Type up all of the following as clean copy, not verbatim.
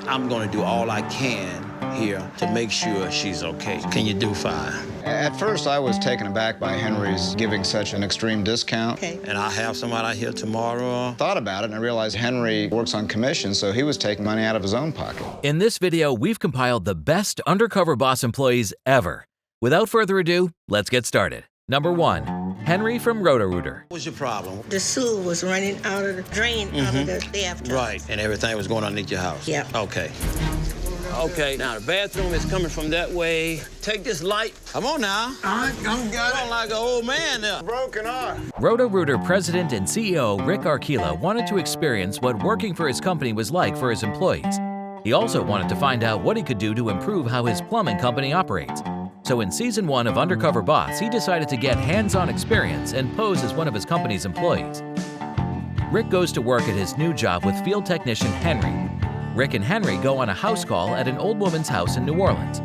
I'm gonna do all I can here to make sure she's okay. Can you do 5? At first, I was taken aback by Henry's giving such an extreme discount. Okay. And I'll have somebody out here tomorrow. Thought about it, and I realized Henry works on commission, so he was taking money out of his own pocket. In this video, we've compiled the best Undercover Boss employees ever. Without further ado, let's get started. Number 1, Henry from Roto-Rooter. What's your problem? The sewer was running out of the drain out of the bathtub. Right, and everything was going underneath your house? Yeah. Okay. Okay, now the bathroom is coming from that way. Take this light. Come on now. I'm got You're like an old man there. Broken arm. Roto-Rooter president and CEO Rick Arkila wanted to experience what working for his company was like for his employees. He also wanted to find out what he could do to improve how his plumbing company operates. So in Season 1 of Undercover Boss, he decided to get hands-on experience and pose as one of his company's employees. Rick goes to work at his new job with field technician Henry. Rick and Henry go on a house call at an old woman's house in New Orleans.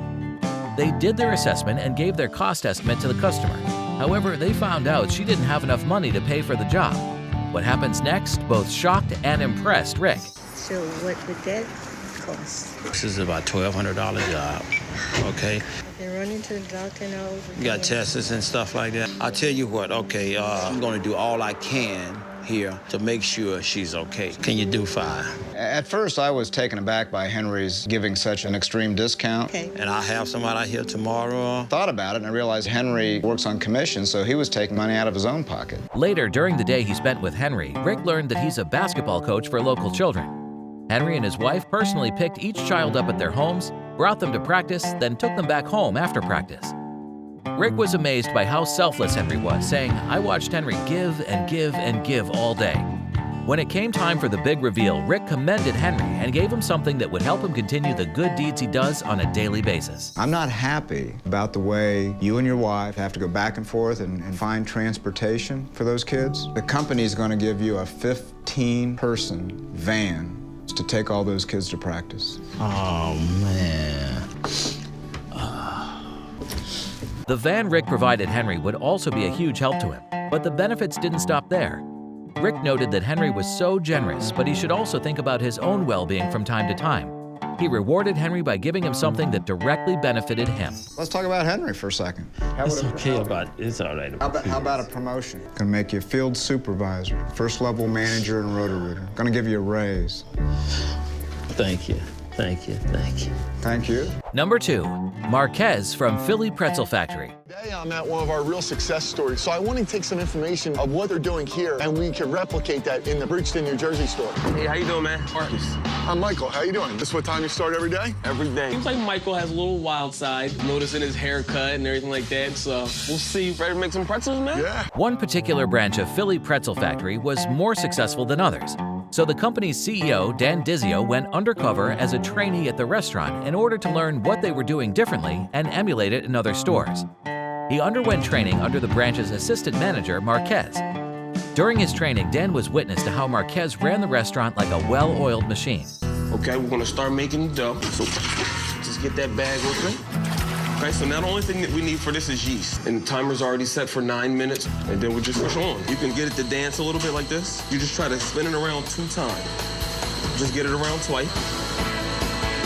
They did their assessment and gave their cost estimate to the customer. However, they found out she didn't have enough money to pay for the job. What happens next both shocked and impressed Rick. So what would that cost? This is about $1,200 job, okay? I've been running to the doctor now. You got tests and stuff like that. I'll tell you what, okay, I'm gonna do all I can here to make sure she's okay. Can you do 5? At first, I was taken aback by Henry's giving such an extreme discount. Okay. And I'll have somebody out here tomorrow. Thought about it, and I realized Henry works on commission, so he was taking money out of his own pocket. Later, during the day he spent with Henry, Rick learned that he's a basketball coach for local children. Henry and his wife personally picked each child up at their homes, brought them to practice, then took them back home after practice. Rick was amazed by how selfless Henry was, saying, "I watched Henry give and give and give all day." When it came time for the big reveal, Rick commended Henry and gave him something that would help him continue the good deeds he does on a daily basis. I'm not happy about the way you and your wife have to go back and forth and find transportation for those kids. The company's going to give you a 15-person van to take all those kids to practice. Oh, man. The van Rick provided Henry would also be a huge help to him, but the benefits didn't stop there. Rick noted that Henry was so generous, but he should also think about his own well-being from time to time. He rewarded Henry by giving him something that directly benefited him. Let's talk about Henry for a second. It's okay about it. It's all right. How about a promotion? Gonna make you a field supervisor, first-level manager in Roto-Rooter. Gonna give you a raise. Thank you. Thank you. Thank you. Thank you. Number 2, Marquez from Philly Pretzel Factory. Today I'm at one of our real success stories, so I want to take some information of what they're doing here, and we can replicate that in the Bridgeton, New Jersey store. Hey, how you doing, man? Marcus. I'm Michael. How you doing? This what time you start every day? Every day. Seems like Michael has a little wild side, noticing his haircut and everything like that, so we'll see. Ready to make some pretzels, man? Yeah. One particular branch of Philly Pretzel Factory was more successful than others. So the company's CEO, Dan Dizio, went undercover as a trainee at the restaurant in order to learn what they were doing differently and emulate it in other stores. He underwent training under the branch's assistant manager, Marquez. During his training, Dan was witness to how Marquez ran the restaurant like a well-oiled machine. Okay, we're gonna start making the dough. So just get that bag open. Okay, so now the only thing that we need for this is yeast. And the timer's already set for 9 minutes, and then we just push on. You can get it to dance a little bit like this. You just try to spin it around 2 times. Just get it around twice.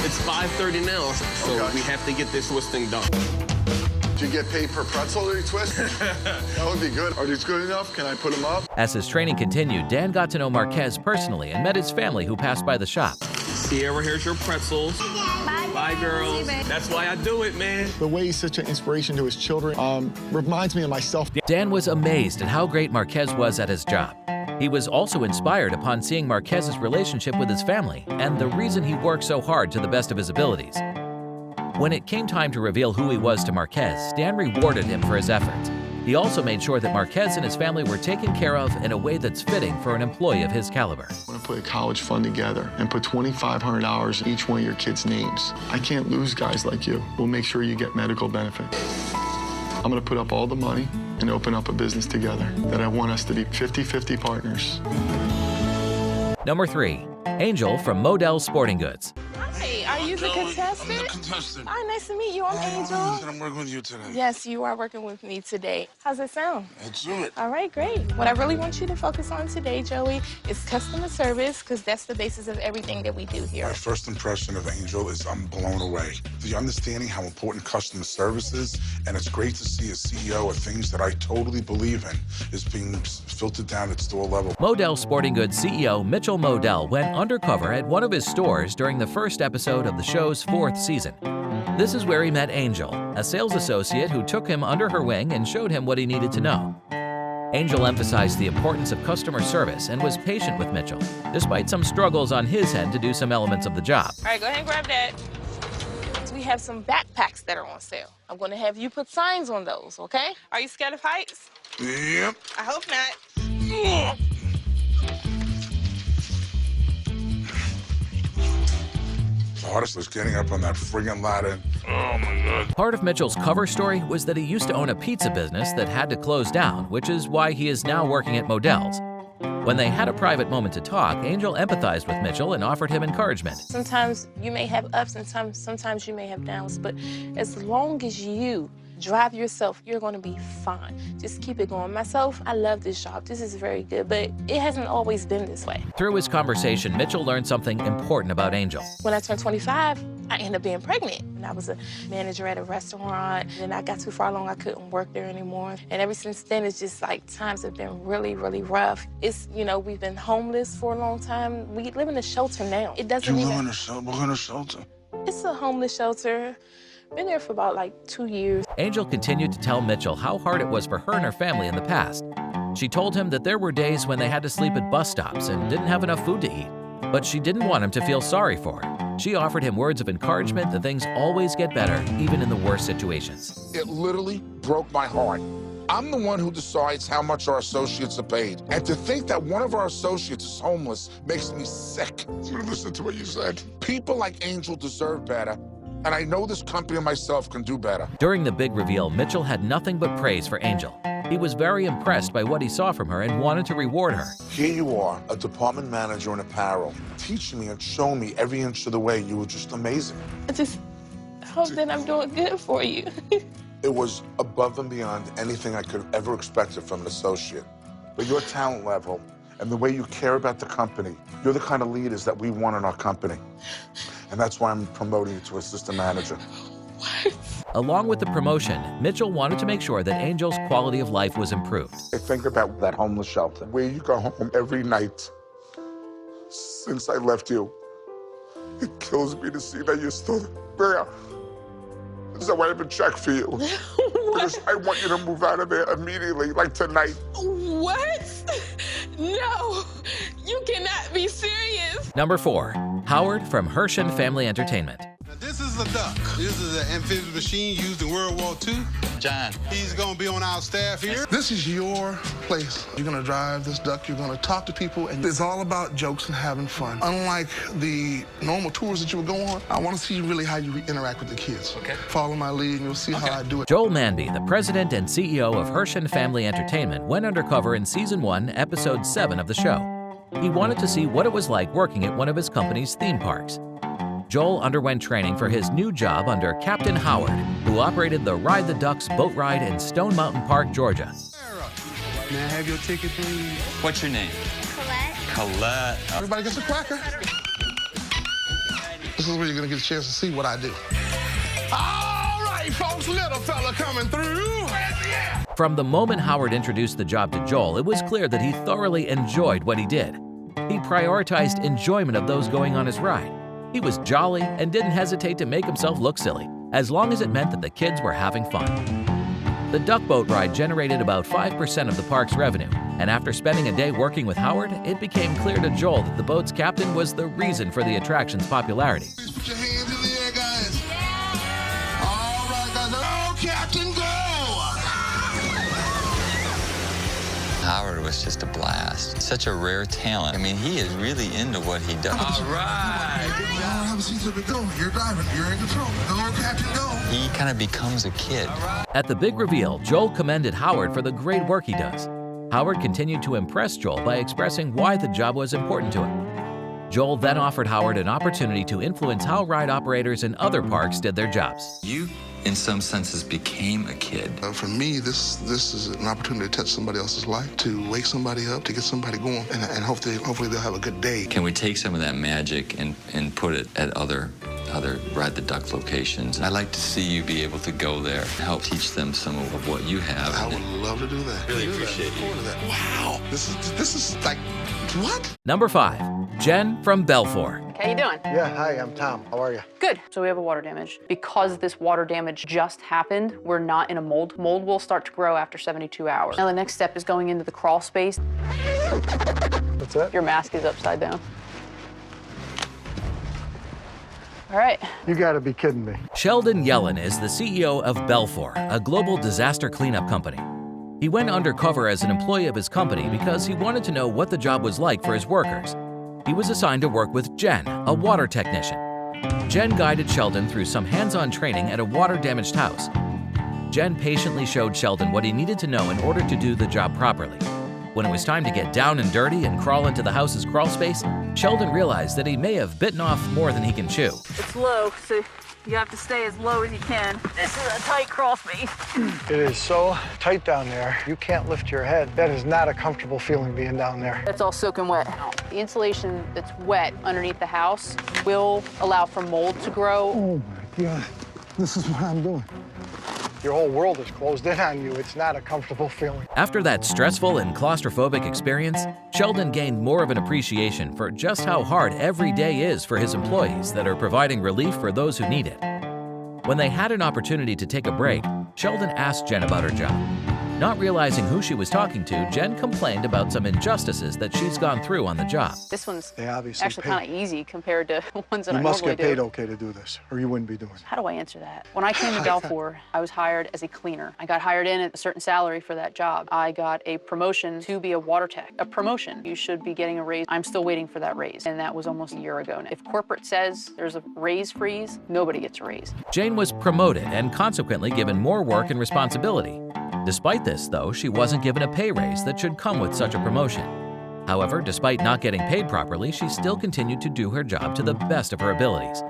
It's 5:30 now, so Okay. we have to get this twisting done. Do you get paid per pretzel that you twist? That would be good. Are these good enough? Can I put them up? As his training continued, Dan got to know Marquez personally and met his family who passed by the shop. Sierra, here's your pretzels. Bye, girls. That's why I do it, man. The way he's such an inspiration to his children reminds me of myself. Dan was amazed at how great Marquez was at his job. He was also inspired upon seeing Marquez's relationship with his family and the reason he worked so hard to the best of his abilities. When it came time to reveal who he was to Marquez, Dan rewarded him for his efforts. He also made sure that Marquez and his family were taken care of in a way that's fitting for an employee of his caliber. I want to put a college fund together and put $2,500 in each one of your kids' names. I can't lose guys like you. We'll make sure you get medical benefits. I'm going to put up all the money and open up a business together that I want us to be 50-50 partners. Number 3, Angel from Modell Sporting Goods. Hi, are you the contestant? I'm the contestant. Hi, nice to meet you. I'm Angel. I'm working with you today. Yes, you are working with me today. How's it sound? Let's do it. All right, great. What I really want you to focus on today, Joey, is customer service, because that's the basis of everything that we do here. My first impression of Angel is I'm blown away. The understanding how important customer service is, and it's great to see a CEO of things that I totally believe in is being filtered down at store level. Modell Sporting Goods CEO Mitchell Modell went undercover at one of his stores during the first episode of the show's 4th season. This is where he met Angel, a sales associate who took him under her wing and showed him what he needed to know. Angel emphasized the importance of customer service and was patient with Mitchell, despite some struggles on his end to do some elements of the job. All right, go ahead and grab that. So we have some backpacks that are on sale. I'm going to have you put signs on those, okay? Are you scared of heights? Yep. I hope not. The hardest was getting up on that friggin' ladder. Oh my God. Part of Mitchell's cover story was that he used to own a pizza business that had to close down, which is why he is now working at Modell's. When they had a private moment to talk, Angel empathized with Mitchell and offered him encouragement. Sometimes you may have ups and sometimes you may have downs, but as long as you drive yourself, you're going to be fine. Just keep it going. Myself, I love this job. This is very good, but it hasn't always been this way. Through his conversation, Mitchell learned something important about Angel. When I turned 25, I ended up being pregnant. And I was a manager at a restaurant. And I got too far along, I couldn't work there anymore. And ever since then, it's just like times have been really, really rough. It's, you know, we've been homeless for a long time. We live in a shelter now. It doesn't You even... live in a shelter? What kind of shelter? It's a homeless shelter. Been there for about like 2 years. Angel continued to tell Mitchell how hard it was for her and her family in the past. She told him that there were days when they had to sleep at bus stops and didn't have enough food to eat. But she didn't want him to feel sorry for her. She offered him words of encouragement that things always get better, even in the worst situations. It literally broke my heart. I'm the one who decides how much our associates are paid. And to think that one of our associates is homeless makes me sick. Listen to what you said. People like Angel deserve better. And I know this company and myself can do better. During the big reveal, Mitchell had nothing but praise for Angel. He was very impressed by what he saw from her and wanted to reward her. Here you are, a department manager in apparel, teaching me and showing me every inch of the way. You were just amazing. I just hope that I'm doing good for you. It was above and beyond anything I could have ever expected from an associate. But your talent level and the way you care about the company, you're the kind of leaders that we want in our company. And that's why I'm promoting you to assistant manager. What? Along with the promotion, Mitchell wanted to make sure that Angel's quality of life was improved. I think about that homeless shelter where you go home every night. Since I left you, it kills me to see that you're still there. So I have a check for you. Because I want you to move out of there immediately, like tonight. What? No, you cannot be serious. Number 4, Howard from Hershon Family Entertainment. Now, this is a duck. This is an amphibious machine used in World War II. John. He's gonna be on our staff here. This is your place. You're gonna drive this duck, you're gonna talk to people, and it's all about jokes and having fun. Unlike the normal tours that you would go on, I wanna see really how you interact with the kids. Okay. Follow my lead and you'll see how I do it. Joel Manby, the president and CEO of Hershon Family Entertainment, went undercover in Season 1, Episode 7 of the show. He wanted to see what it was like working at one of his company's theme parks. Joel underwent training for his new job under Captain Howard, who operated the Ride the Ducks boat ride in Stone Mountain Park, Georgia. May I have your ticket, please? What's your name? Colette. Everybody gets a cracker. This is where you're gonna get a chance to see what I do. All right, folks, little fella coming through. From the moment Howard introduced the job to Joel, it was clear that he thoroughly enjoyed what he did. He prioritized enjoyment of those going on his ride. He was jolly and didn't hesitate to make himself look silly, as long as it meant that the kids were having fun. The duck boat ride generated about 5% of the park's revenue, and after spending a day working with Howard, it became clear to Joel that the boat's captain was the reason for the attraction's popularity. Please put your hands in the air, guys. Yeah. All right, guys. Go, Captain, go! Howard was just a blast. Such a rare talent. I mean, he is really into what he does. All right. Good job. Have a seat. Go. You're driving. You're in control. Go, Captain, go. He kind of becomes a kid. At the big reveal, Joel commended Howard for the great work he does. Howard continued to impress Joel by expressing why the job was important to him. Joel then offered Howard an opportunity to influence how ride operators in other parks did their jobs. You, in some senses, became a kid. For me, this is an opportunity to touch somebody else's life, to wake somebody up, to get somebody going, and hopefully they'll have a good day. Can we take some of that magic and put it at other Ride the Duck locations? I'd like to see you be able to go there and help teach them some of what you have. I would love to do that. Really appreciate you. Wow, this is like, what? Number 5, Jen from Belfour. How you doing? Yeah, hi, I'm Tom. How are you? Good. So we have a water damage. Because this water damage just happened, we're not in a mold. Mold will start to grow after 72 hours. Now the next step is going into the crawl space. What's that? Your mask is upside down. All right. You gotta be kidding me. Sheldon Yellen is the CEO of Belfour, a global disaster cleanup company. He went undercover as an employee of his company because he wanted to know what the job was like for his workers. He was assigned to work with Jen, a water technician. Jen guided Sheldon through some hands-on training at a water-damaged house. Jen patiently showed Sheldon what he needed to know in order to do the job properly. When it was time to get down and dirty and crawl into the house's crawl space, Sheldon realized that he may have bitten off more than he can chew. It's low, so you have to stay as low as you can. This is a tight crawl space. It is so tight down there, you can't lift your head. That is not a comfortable feeling being down there. It's all soaking wet. The insulation that's wet underneath the house will allow for mold to grow. Oh my God, this is what I'm doing. Your whole world is closed in on you. It's not a comfortable feeling. After that stressful and claustrophobic experience, Sheldon gained more of an appreciation for just how hard every day is for his employees that are providing relief for those who need it. When they had an opportunity to take a break, Sheldon asked Jen about her job. Not realizing who she was talking to, Jen complained about some injustices that she's gone through on the job. This one's obviously actually kind of easy compared to ones that I You must normally get paid do. okay to do this, or you wouldn't be doing it. How do I answer that? When I came to Belfour, I was hired as a cleaner. I got hired in at a certain salary for that job. I got a promotion to be a water tech. A promotion. You should be getting a raise. I'm still waiting for that raise, and that was almost a year ago now. If corporate says there's a raise freeze, nobody gets a raise. Jane was promoted and consequently given more work and responsibility. Despite this, though, she wasn't given a pay raise that should come with such a promotion. However, despite not getting paid properly, she still continued to do her job to the best of her abilities.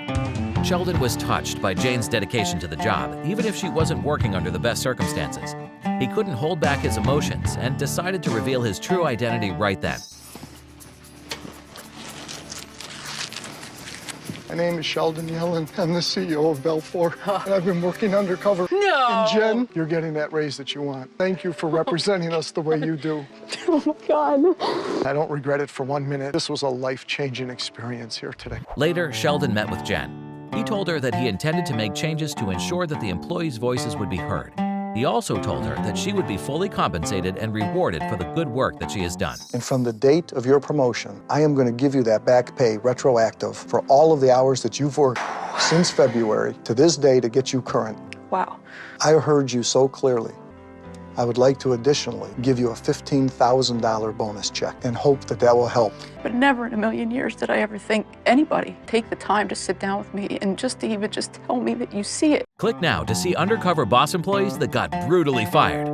Sheldon was touched by Jane's dedication to the job, even if she wasn't working under the best circumstances. He couldn't hold back his emotions and decided to reveal his true identity right then. My name is Sheldon Yellen. I'm the CEO of Belfour, and I've been working undercover. No! And Jen, you're getting that raise that you want. Thank you for representing us the way you do. Oh my God. I don't regret it for 1 minute. This was a life-changing experience here today. Later, Sheldon met with Jen. He told her that he intended to make changes to ensure that the employees' voices would be heard. He also told her that she would be fully compensated and rewarded for the good work that she has done. And from the date of your promotion, I am going to give you that back pay retroactive for all of the hours that you've worked since February to this day to get you current. Wow. I heard you so clearly. I would like to additionally give you a $15,000 bonus check and hope that that will help. But never in a million years did I ever think anybody take the time to sit down with me and just tell me that you see it. Click now to see Undercover Boss employees that got brutally fired.